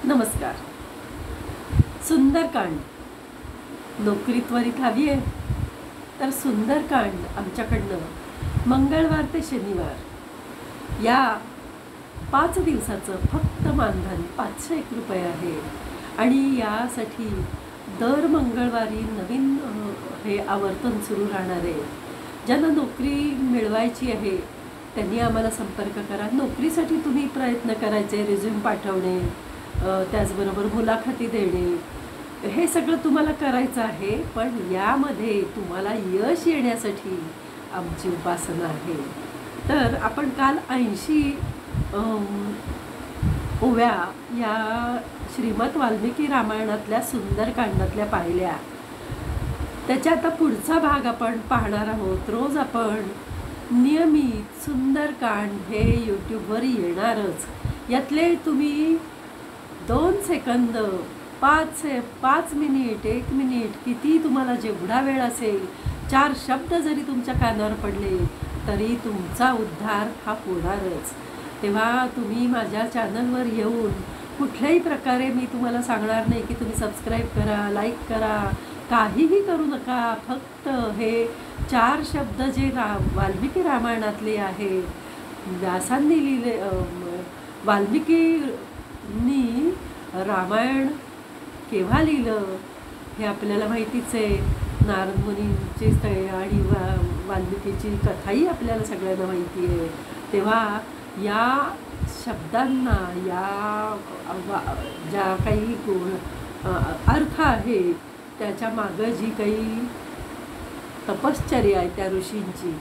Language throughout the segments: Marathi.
नमस्कार. सुंदरकांड नोकरी त्वरित हवी आहे तर सुंदरकांड आमच्याकडनं मंगळवार ते शनिवार या 5 दिवसाचं फक्त मानधन 501 रुपये आहे. आणि यासाठी दर मंगळवारी नवीन हे आवर्तन सुरू राहणार आहे. ज्यांना नोकरी मिळवायची आहे त्यांनी आम्हाला संपर्क करा. नोकरीसाठी तुम्ही प्रयत्न करायचे, रिझ्यूम पाठवणे, त्याचबरोबर मुलाखती देणे, हे सगळं तुम्हाला करायचं आहे. पण यामध्ये तुम्हाला यश येण्यासाठी आमची उपासना आहे. तर आपण काल 80 ओव्या या श्रीमद वाल्मिकी रामायणातल्या सुंदरकांडातल्या पाहिल्या. त्याच्या आता पुढचा भाग आपण पाहणार आहोत. रोज आपण नियमित सुंदरकांड हे यूट्यूबवर येणारच. यातले तुम्ही 2 सेकंद, 5 मिनिट, 1 मिनिट, किती तुम्हाला जेवढा वेळ असेल, 4 शब्द जरी तुमच्या कानावर पडले तरी तुमचा उद्धार हा होणारच. तेव्हा तुम्ही माझ्या चॅनलवर येऊन कुठल्याही प्रकारे मी तुम्हाला सांगणार नाही की तुम्ही सबस्क्राईब करा, लाईक करा, काहीही करू नका. फक्त हे 4 शब्द जे वाल्मिकी रामायणातले आहे, व्यासांनी लिहिले, वाल्मिकींनी रामायण केव्हा लिहिलं हे आपल्याला माहितीच आहे. नारद मुनींची स्थळे आणि वाल्मिकीची कथाही आपल्याला सगळ्यांना माहिती आहे. तेव्हा या शब्दांना, या ज्या काही अर्थ आहे, त्याच्या मागं जी काही तपश्चर्या आहे त्या ऋषींची,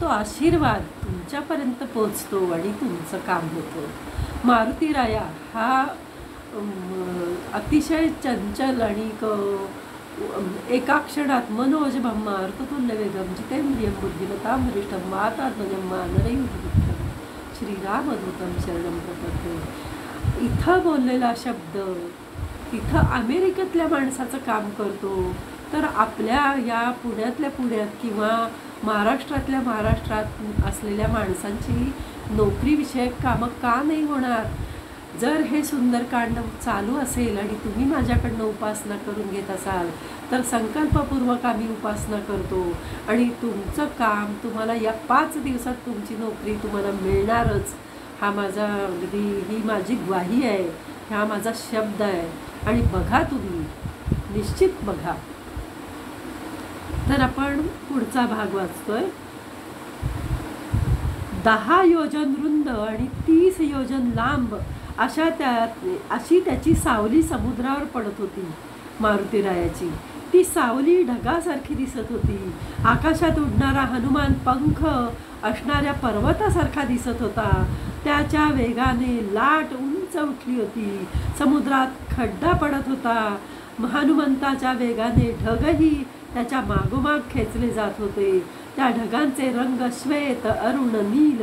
तो आशीर्वाद तुमच्यापर्यंत पोचतो आणि तुमचं काम होतं. मारुती राया हा अतिशय चंचल आणि एका क्षणात मनोज ब्रह्मा अर्थतुल्य वेगम जितेंद्रियं बुद्धिमतां वरिष्ठं वातात्मजं मानरयुक्तं श्रीरामदूतं शरणं प्रपद्ये. इथं बोललेला शब्द तिथं अमेरिकेतल्या माणसाचं काम करतो, तर आपल्या या पुण्यातल्या पुण्यात किंवा महाराष्ट्रातल्या महाराष्ट्रात असलेल्या माणसांची नोकरीविषयक कामं का नाही होणार? जर हे सुंदरकांड चालू असेल आणि तुम्ही माझ्याकडनं उपासना करून घेत असाल तर संकल्पपूर्वक आम्ही उपासना करतो आणि तुमचं काम तुम्हाला या 5 दिवसात तुमची नोकरी तुम्हाला मिळणारच. हा माझा अगदी ही माझी ग्वाही आहे, हा माझा शब्द आहे. आणि बघा, तुम्ही निश्चित बघा. तर आपण पुढचा भाग वाचतोय. 10 योजन रुंद आणि 30 योजन लांब अशी त्याची सावली समुद्रावर पडत होती. मारुतीरायाची ती सावली ढगासारखी दिसत होती. आकाशात उडणारा हनुमान पंख असणाऱ्या पर्वतासारखा दिसत होता. त्याच्या वेगाने लाट उंच उठली होती. समुद्रात खड्डा पडत होता. हनुमंताच्या वेगाने ढगही त्याच्या मागोमाग खेचले जात होते. त्या ढगांचे रंग श्वेत, अरुण, नील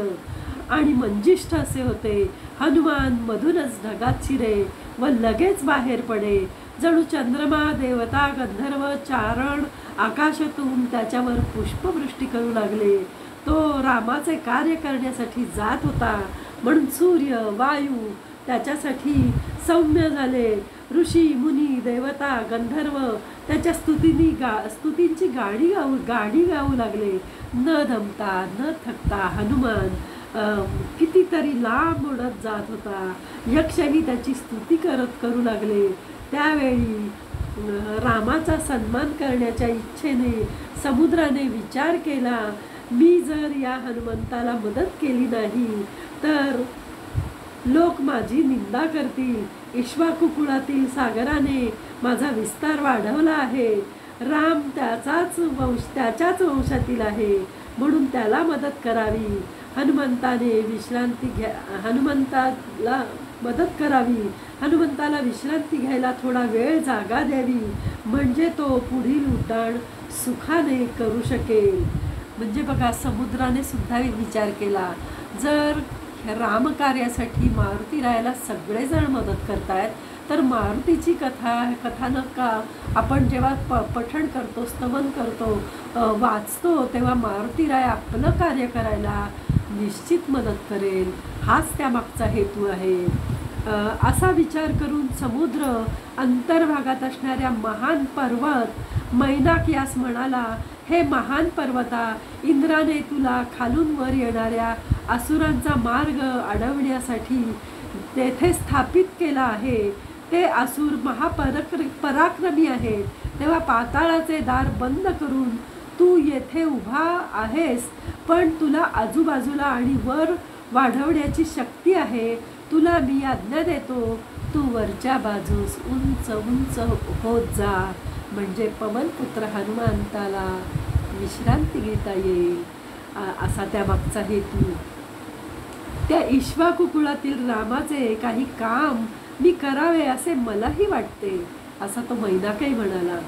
आणि मंजिष्ठ असे होते. हनुमान मधूनच ढगात शिरे व लगेच बाहेर पडे. जणू चंद्रमा, देवता, गंधर्व चारण आकाशातून त्याच्यावर पुष्पवृष्टी करू लागले. तो रामाचे कार्य करण्यासाठी जात होता म्हणून सूर्य, वायू त्याच्यासाठी सौम्य झाले. ऋषी, मुनी, देवता, गंधर्व त्याच्या स्तुतींची गाणी गाऊ लागले. न दमता न थकता हनुमान कितीतरी लांब उडत जात होता. यक्षही त्याची स्तुती करू लागले. त्यावेळी रामाचा सन्मान करण्याच्या इच्छेने समुद्राने विचार केला, मी जर या हनुमंताला मदत केली नाही तर लोक माझी निंदा करतील. इक्ष्वाकुकुळातील सागराने माझा विस्तार वाढवला आहे. राम त्याच्याच वंशातील आहे म्हणून त्याला मदत करावी. हनुमंताला विश्रांती घ्यायला थोडा वेळ जागा द्यावी, म्हणजे तो पुढील उड्डाण सुखाने करू शकेल. म्हणजे बघा, समुद्राने सुद्धा विचार केला, जर रामकार्यासाठी मारुतीरायाला सगळेजण मदत करतायत तर मारुतीची कथानक आपण जेव्हा पठण करतो, स्तवन करतो, वाचतो, तेव्हा मारुतीराय आपलं कार्य करायला निश्चित मदत करेल. हाच त्यामागचा हेतू आहे. असा विचार करून समुद्र अंतर्भागात असणाऱ्या महान पर्वत मैनाक यास म्हणाला, हे महान पर्वता, इंद्राने तुला खालून वर येणाऱ्या असुरांचा मार्ग अडवण्यासाठी तेथे स्थापित केला आहे. ते असुर पराक्रमी आहेत. तेव्हा पाताळाचे दार बंद करून तू येथे उभा आहेस, पण तुला आजूबाजूला आणि वर वाढवण्याची शक्ती आहे. तुला मी आज्ञा देतो, तू वरच्या बाजूस उंच उंच होत जा, म्हणजे पवनपुत्र हनुमंताला विश्रांती घेता येईल. असा त्या मागचा हेतू. त्या इक्ष्वाकुकुळातील रामाचे काही काम मी करावे असे मलाही वाटते, असा तो मैनाकही म्हणाला.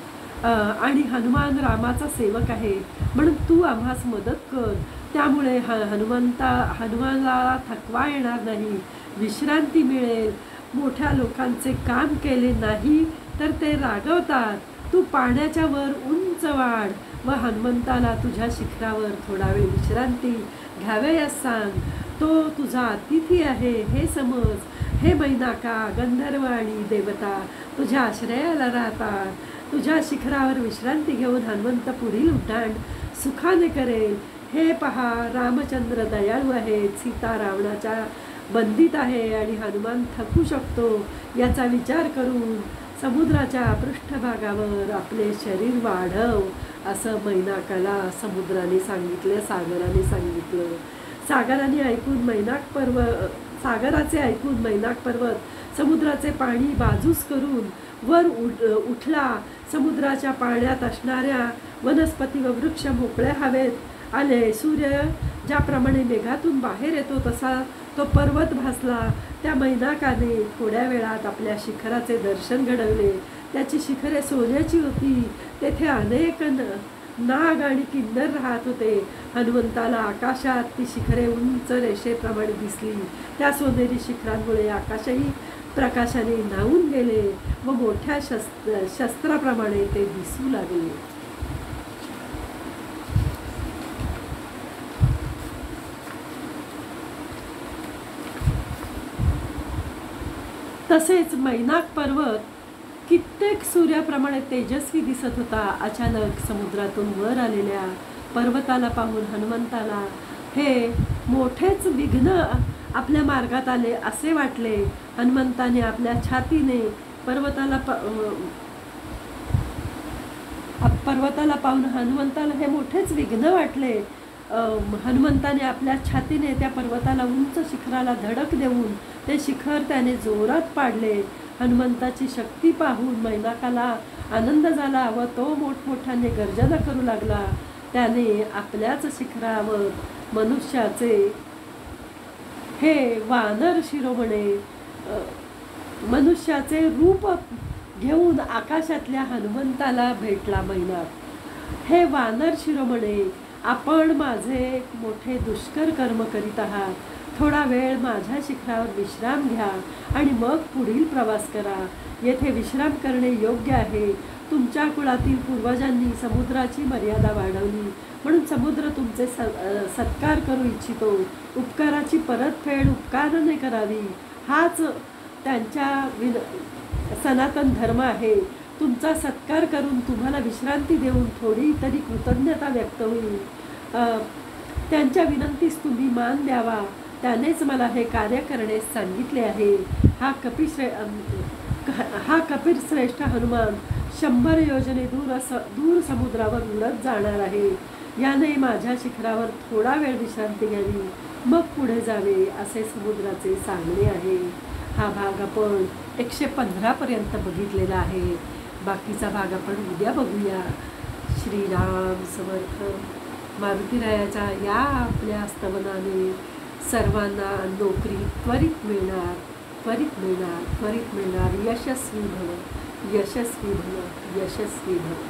आणि हनुमान रामाचा सेवक आहे, म्हणून तू आम्हास मदत कर. त्यामुळे हनुमानाला थकवा येणार नाही, विश्रांती मिळेल. मोठ्या लोकांचे काम केले नाही तर ते रागवतात. तू पाण्याच्या वर उंच वाढ व हनुमंताला तुझ्या शिखरावर थोडा वेळ विश्रांती घ्यावयास सांग. तो तुझा अतिथी आहे हे समज. हे मैनाका, गंधर्व आणि देवता तुझ्या आश्रयाला राहतात. तुझ्या शिखरावर विश्रांती घेऊन हनुमंत पुढील उड्डाण सुखाने करेल. हे पहा, रामचंद्र दयाळू आहेत, सीता रावणाच्या बंदीत आहे आणि हनुमान थकू शकतो. याचा विचार करून समुद्राच्या पृष्ठभागावर आपले शरीर वाढव, असं मैनाकाला समुद्राने सांगितले, सागराने सांगितलं. सागराचे ऐकून मैनाक पर्वत समुद्राचे पाणी बाजूस करून वर उठला. समुद्राच्या पाण्यात असणाऱ्या वनस्पती व वृक्ष मोकळ्या हवेत आले. सूर्य ज्याप्रमाणे मेघातून बाहेर येतो तसा तो पर्वत भासला. त्या मैनाकाने थोड्या वेळात आपल्या शिखराचे दर्शन घडवले. त्याची शिखरे सोन्याची होती. तेथे अनेक नाग आणि किन्नर राहत होते. हनुमंताला आकाशात ती शिखरे उंच रेषेप्रमाणे दिसली. त्या सोनेरी शिखरांमुळे आकाशही प्रकाशाने न्हावून गेले व मोठ्या शस्त्राप्रमाणे ते दिसू लागले. तसेच मैनाक पर्वत कित्येक सूर्याप्रमाणे तेजस्वी दिसत होता. अचानक समुद्रातून वर आलेल्या पर्वताला पाहून हनुमंताला हे मोठेच विघ्न आपल्या मार्गात आले असे वाटले. हनुमंताने आपल्या छातीने पर्वताला पाहून हनुमंताला हे मोठेच विघ्न वाटले. हनुमंताने आपल्या छातीने त्या पर्वताला उंच शिखराला धडक देऊन ते शिखर त्याने जोरात पाडले. हनुमंताची शक्ती पाहून मैनाकाला आनंद झाला व तो मोठमोठ्याने गर्जना करू लागला. त्याने आपल्याच शिखरावर मनुष्याचे हे वानर शिरोमणे मनुष्याचे रूप घेऊन आकाशातल्या हनुमंताला भेटला. मैनाक, हे वानर शिरोमणे, आपण माझे मोठे दुष्कर कर्म करीत आहात. थोडा वेळ माझ्या शिखरावर विश्राम घ्या आणि मग पुढील प्रवास करा. येथे विश्राम करणे योग्य आहे. तुमच्या कुळातील पूर्वजांनी समुद्राची मर्यादा वाढवली, म्हणून समुद्र तुमचे सत्कार करू इच्छितो. उपकाराची परतफेड उपकाराने करावी, हाच त्यांच्या सनातन धर्म आहे. तुमचा सत्कार करून तुम्हाला विश्रांती देऊन थोडी तरी कृतज्ञता व्यक्त होईल. त्यांच्या विनंतीस तुम्ही मान द्यावा. त्यानेच मला हे कार्य करण्यास सांगितले आहे. हा कपीर श्रेष्ठ हनुमान 100 योजने दूर समुद्रावर उडत जाणार आहे. याने माझ्या शिखरावर थोडा वेळ विश्रांती घ्यावी, मग पुढे जावे, असे समुद्राचे सांगणे आहे. हा भाग आपण 115 पर्यंत बघितलेला आहे. बाकीचा भाग आपण उद्या बघूया. श्रीराम समर्थ. मारुतीरायाच्या या आपल्या स्तवनाने सर्वांना नोकरी त्वरित मिळणार. यशस्वी भव, यशस्वी भव, यशस्वी भव.